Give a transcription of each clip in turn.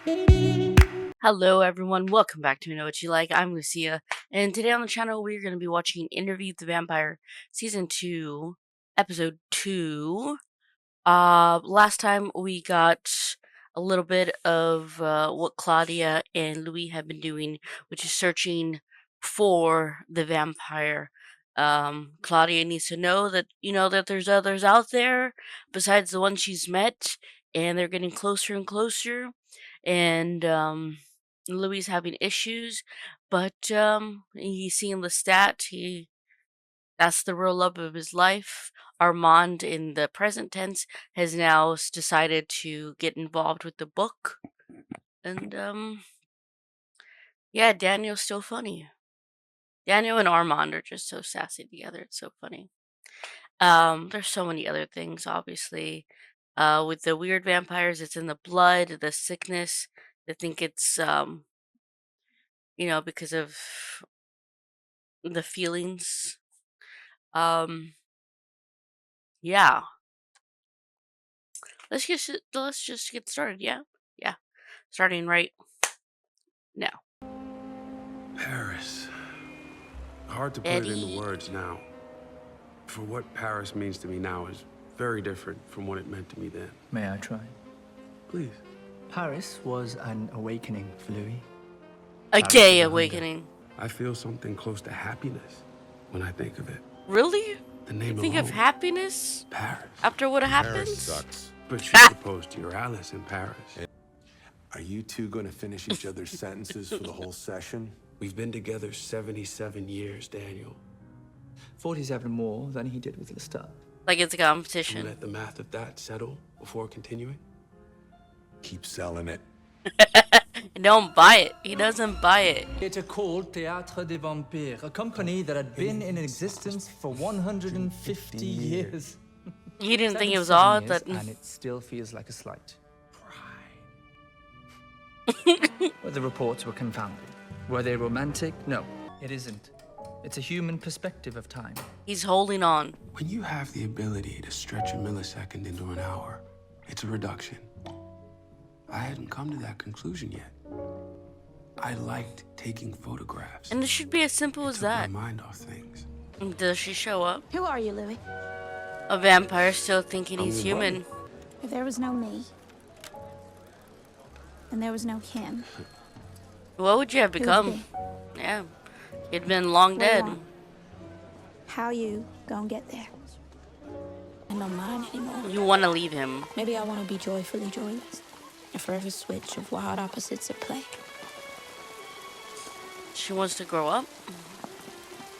Hello everyone, welcome back to Know What You Like. I'm Lucia, and today on the channel we're going to be watching Interview with the Vampire Season 2, Episode 2. Last time we got a little bit of what Claudia and Louis have been doing, which is searching for the vampire. Claudia needs to know that, that there's others out there besides the one she's met, and they're getting closer and closer. And Louis having issues, but he's seeing Lestat. That's the real love of his life. Armand, in the present tense, has now decided to get involved with the book, and yeah, Daniel's still funny. Daniel and Armand are just so sassy together. It's so funny. There's so many other things, obviously. With the weird vampires, it's in the blood, the sickness. They think it's because of the feelings. Yeah. Let's just get started. Yeah. Starting right now. Paris. Hard to put it into Eddie. words now. For what Paris means to me now is very different from what it meant to me then. May I try? Please. Paris was an awakening for Louis. A Paris gay was a awakening. I feel something close to happiness when I think of it. Really? The name Think of alone. happiness Paris. after what Paris happens? sucks. But you proposed to your Alice in Paris. Are you two going to finish each other's sentences for the whole session? We've been together 77 years, Daniel. 47 more than he did with Lestat. Like it's a Can we competition. let the math of that settle before continuing? Keep selling it. Don't buy it. He doesn't buy it. It's called Théâtre des Vampires, a company that had been in existence for 150 years. He didn't think it was 77 odd years, that. and it still feels like a slight. But the reports were confounding. Were they romantic? No, it isn't. It's a human perspective of time. He's holding on. When you have the ability to stretch a millisecond into an hour, it's a reduction. I hadn't come to that conclusion yet. I liked taking photographs. And it should be as simple as Took my that. mind off things. Does she show up? Who are you, Louis? A vampire still thinking he's I'm human. If there was no me, and there was no him, What would you have who would become? be? Yeah. You'd been long What do you dead. want? How you gonna get there? I don't mind anymore. You want to leave him. Maybe I want to be joyfully joyless. A forever switch of wild opposites at play. She wants to grow up.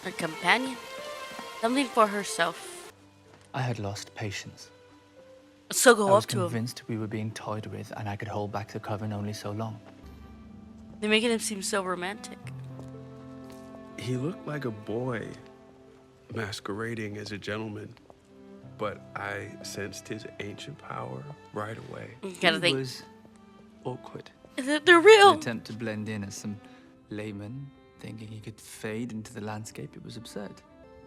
A companion. Something for herself. I had lost patience. So I go was up to him. convinced we were being toyed with, and I could hold back the coven only so long. They're making him seem so romantic. He looked like a boy masquerading as a gentleman, but I sensed his ancient power right away. You gotta He think. was awkward. They're An real. attempt to blend in as some layman, thinking he could fade into the landscape. It was absurd.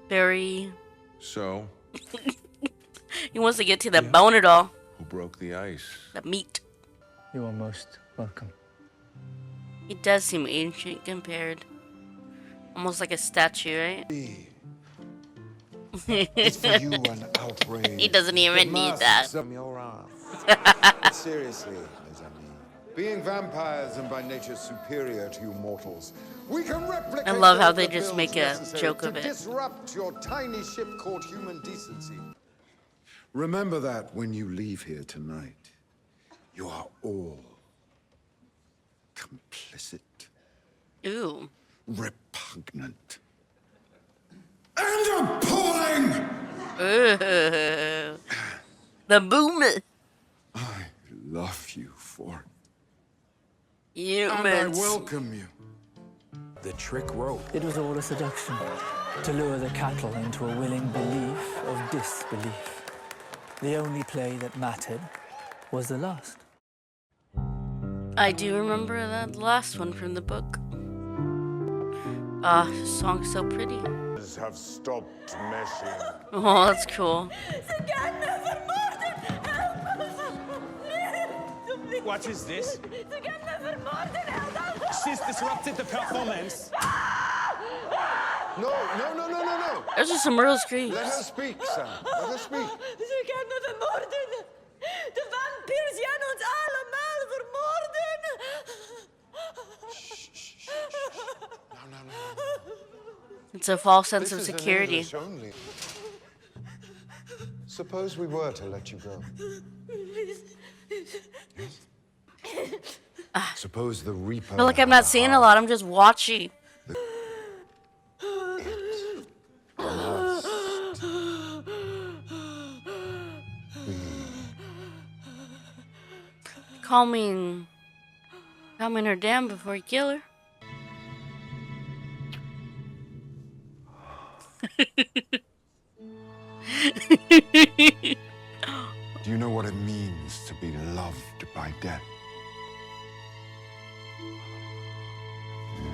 Very. So, He wants to get to the bone it all. who broke the ice? The meat. You are most welcome. He does seem ancient compared. Almost like a statue, right? It's for you an outrage. He doesn't even need that. From your arm. Seriously, mes amis. Being vampires and by nature superior to you mortals, we can replicate. I love how the they just bills make a necessary joke to of it. Disrupt your tiny ship called human decency. Remember that when you leave here tonight, you are all complicit, Ooh. repugnant, and appalling. Ooh. The boomer. I love you for it. Humans. And I welcome you. The trick rope. It was all a seduction to lure the cattle into a willing belief of disbelief. The only play that mattered was the last. I do remember that last one from the book. This song's so pretty. Have stopped meshing. Oh, that's cool. What is this? She's disrupted the performance. No, no, no, no, no, no. Those are some real screams. Let her speak, Sam. Let her speak. Ze gaan me vermoorden. De vampiers gaan ons allemaal vermoorden. No, no, no. It's a false sense of This is an security. English only. Suppose we were to let you go. Suppose the Reaper. I feel like I'm not saying a lot. I'm just watching. Calming her down before you kill her. Do you know what it means to be loved by death?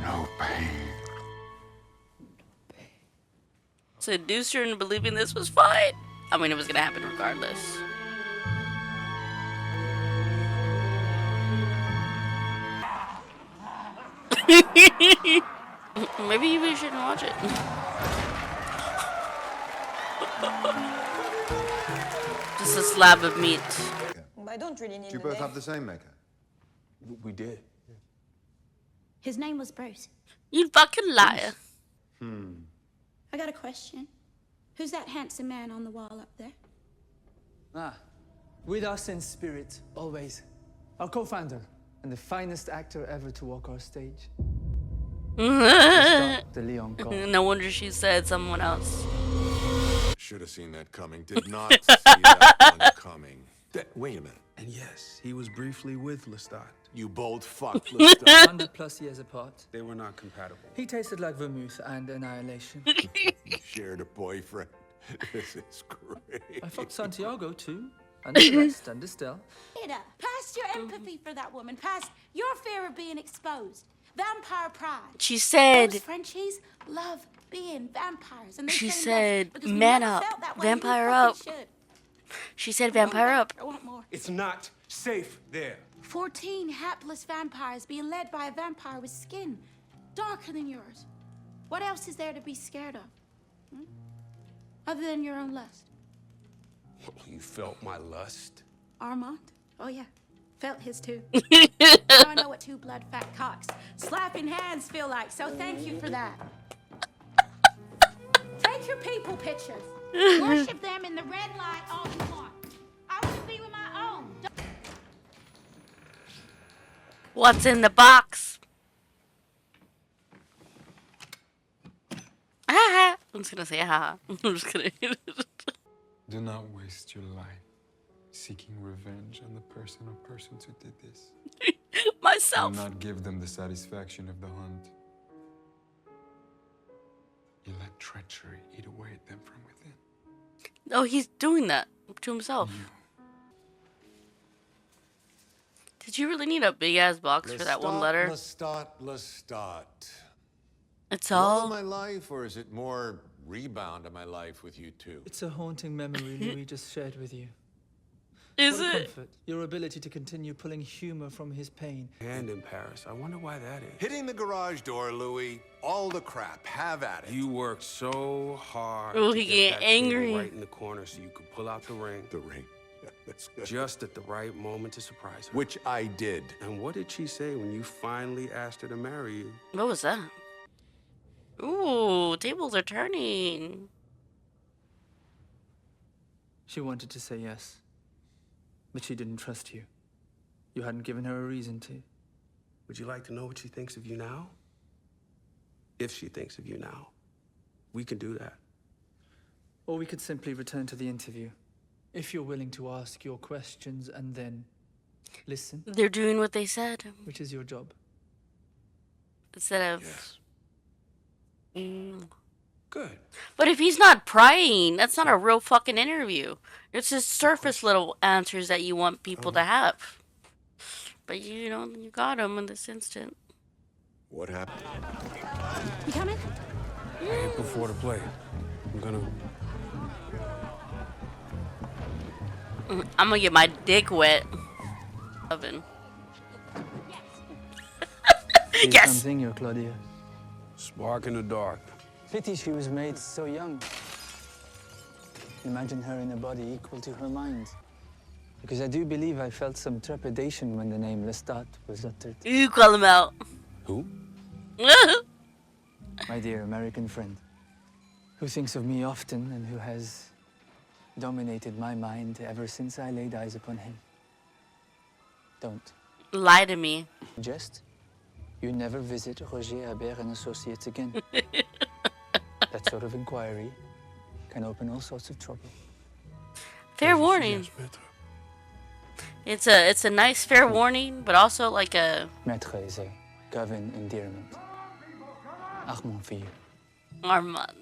No pain. Seduced her into believing this was fine. I mean, it was gonna happen regardless. Maybe we shouldn't watch it. Just a slab of meat. I don't really need Do you both have the same maker? We did. His name was Bruce. You fucking liar. I got a question. Who's that handsome man on the wall up there? Ah, with us in spirit, always. Our co-founder and the finest actor ever to walk our stage. The Leon God. No wonder she said someone else. Should have seen that coming. Did not see that one coming. Wait a minute. And yes, he was briefly with Lestat. You bold fuck, Lestat. 100+ years apart. They were not compatible. He tasted like vermouth and annihilation. You shared a boyfriend. This is great. I fucked Santiago too, and Celeste and Estelle. Peter, past your empathy for that woman, past your fear of being exposed. Vampire pride. She said, Those Frenchies love being vampires. And they She say that said, because we man never up, felt that way, vampire we fucking up. should. she said vampire up. I want more. It's not safe there. 14 hapless vampires being led by a vampire with skin darker than yours. What else is there to be scared of? Other than your own lust. You felt my lust. Armand? Oh, yeah. Felt his too. Now I know what two blood fat cocks slapping hands feel like, so thank you for that. Take your people pictures. Worship them in the red light all you want. I want to be with my own. What's in the box? Ah, I'm just gonna say ha. I'm just gonna. Do not waste your life seeking revenge on the person or persons who did this. Do Myself. not give them the satisfaction of the hunt. You let treachery eat away at them from within. Oh, he's doing that to himself. Did you really need a big ass box for that one letter? Lestat. It's Love all. of my life, or is it more rebound of my life with you two? It's a haunting memory Louis just shared with you. Is What a it? comfort, your ability to continue pulling humor from his pain. And in Paris. I wonder why that is. Hitting the garage door, Louis. All the crap. Have at it. You worked so hard. Oh, to he get get that table angry. right in the corner so you could pull out the ring. The ring. Yeah, that's good. Just at the right moment to surprise her. Which I did. And what did she say when you finally asked her to marry you? What was that? Ooh, tables are turning. She wanted to say yes, but she didn't trust you. You hadn't given her a reason to. Would you like to know what she thinks of you now? If she thinks of you now. We can do that. Or we could simply return to the interview, if you're willing to ask your questions and then listen, They're doing what they said which is your job. instead of. Yes. Mm. Good. But if he's not prying, that's not a real fucking interview. It's just surface little answers that you want people to have. But you know, you got him in this instant. What happened? You coming? Right before the play. I'm gonna get my dick wet. Oven. Say Yes. something, your Claudia. Spark in the dark. Pity she was made so young. Imagine her in a body equal to her mind. Because I do believe I felt some trepidation when the name Lestat was uttered. You call him out. Who? My dear American friend, who thinks of me often and who has dominated my mind ever since I laid eyes upon him. Don't. Lie to me. Just, you never visit Roger Habert and Associates again. That sort of inquiry can open all sorts of trouble. Fair warning. It's a nice fair warning, but also like a Maître is a Gavin endearment. Armand for you. Armand.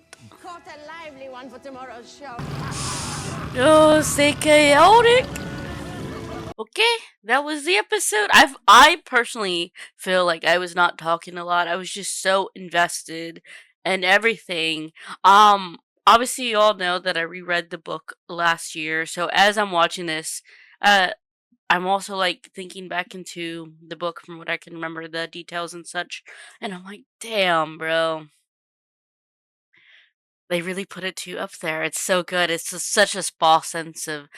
Caught a lively one for tomorrow's show. Oh, c'est chaotic. Okay, that was the episode. I personally feel like I was not talking a lot. I was just so invested in everything. Obviously you all know that I reread the book last year. So as I'm watching this, I'm also like thinking back into the book from what I can remember, the details and such. And I'm like, damn, bro. They really put it to up there. It's so good. It's just such a false sense of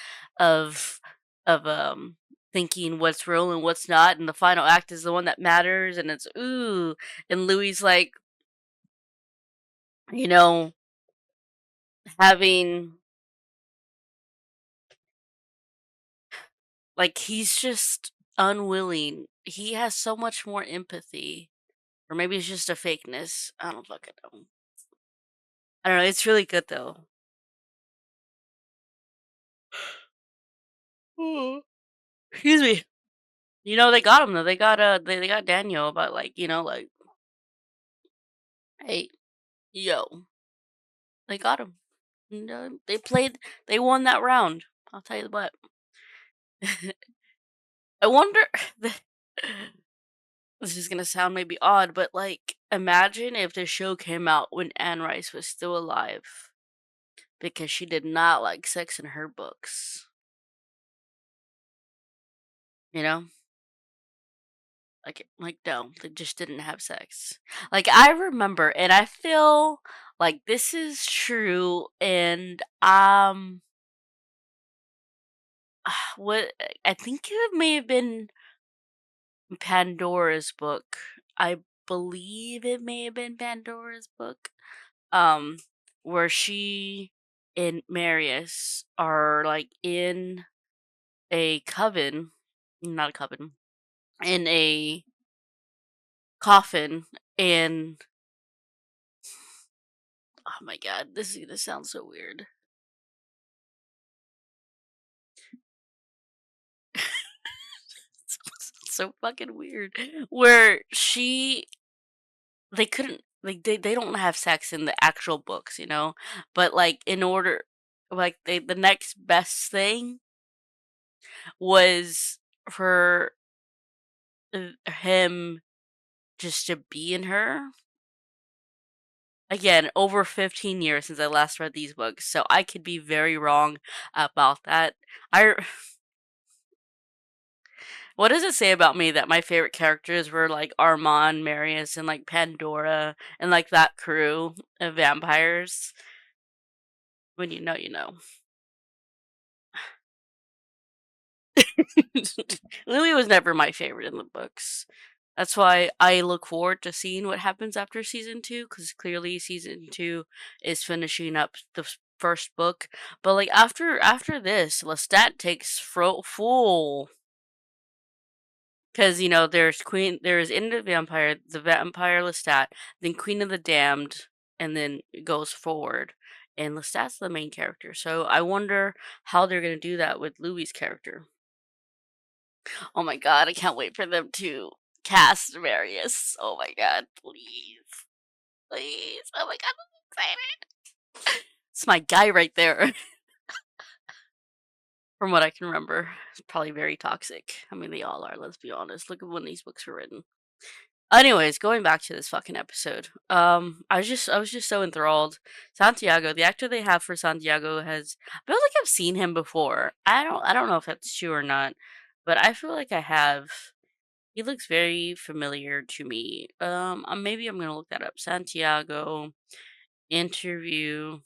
thinking what's real and what's not, and the final act is the one that matters, and it's ooh, and Louis like, you know, having like he's just unwilling. He has so much more empathy, or maybe it's just a fakeness. I don't fucking know. I don't know. It's really good though. Excuse me. You know they got him though. They got they got Daniel about like like hey yo they got him. And, they won that round. I'll tell you what. I wonder. This is gonna sound maybe odd, but like imagine if the show came out when Anne Rice was still alive, because she did not like sex in her books. You know. Like no, they just didn't have sex. Like I remember, and I feel like this is true. And what I think it may have been Pandora's book. I believe it may have been Pandora's book. Where she and Marius are like in a coven, not a coven, in a coffin, and oh my god, this sounds so weird. So fucking weird. Where they couldn't like they don't have sex in the actual books, but like in order like the next best thing was for him just to be in her. Again, over 15 years since I last read these books, so I could be very wrong about that. What does it say about me that my favorite characters were like Armand, Marius, and like Pandora, and like that crew of vampires? When you know, you know. Louis was never my favorite in the books. That's why I look forward to seeing what happens after season 2, because clearly season 2 is finishing up the first book. But like after this, Lestat takes full. Because there's Into the Vampire Lestat, then Queen of the Damned, and then it goes forward. And Lestat's the main character, so I wonder how they're gonna do that with Louis' character. Oh my god, I can't wait for them to cast Marius. Oh my god, please. Please. Oh my god, I'm excited. It's my guy right there. From what I can remember, it's probably very toxic. I mean, they all are, let's be honest. Look at when these books were written. Anyways, going back to this fucking episode. I was just so enthralled. Santiago, the actor they have for Santiago I feel like I've seen him before. I don't know if that's true or not, but I feel like I have. He looks very familiar to me. Maybe I'm gonna look that up. Santiago interview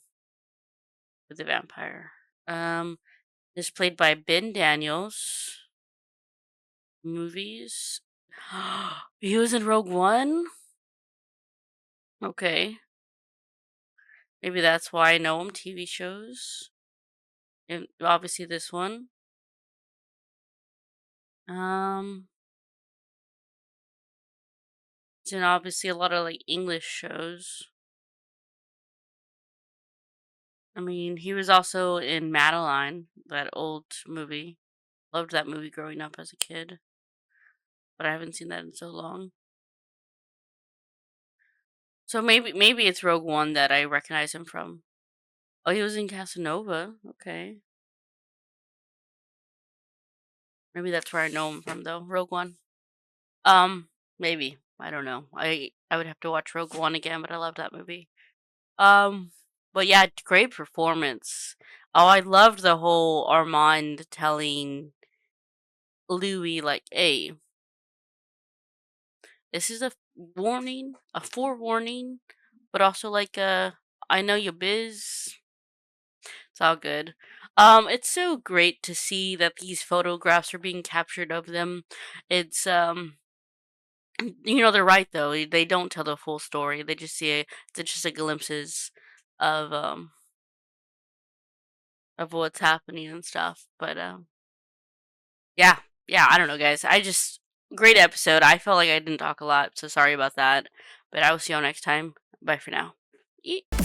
with the vampire. Is played by Ben Daniels. Movies. He was in Rogue One. Okay, maybe that's why I know him. TV shows, and obviously this one. Um, it's in obviously a lot of like English shows. I mean, he was also in Madeline, that old movie. Loved that movie growing up as a kid, but I haven't seen that in so long. So maybe it's Rogue One that I recognize him from. Oh, he was in Casanova. Okay, maybe that's where I know him from though. Rogue One. Maybe I don't know. I would have to watch Rogue One again, but I love that movie. Um, but yeah, great performance. Oh, I loved the whole Armand telling Louis like, "Hey, this is a warning, a forewarning, but also like I know your biz." It's all good. It's so great to see that these photographs are being captured of them. It's they're right though. They don't tell the full story. They just see it's just a glimpses of um of what's happening and stuff. But yeah, yeah. I don't know, guys. I just great episode. I felt like I didn't talk a lot, so sorry about that. But I will see y'all next time. Bye for now. Yeet.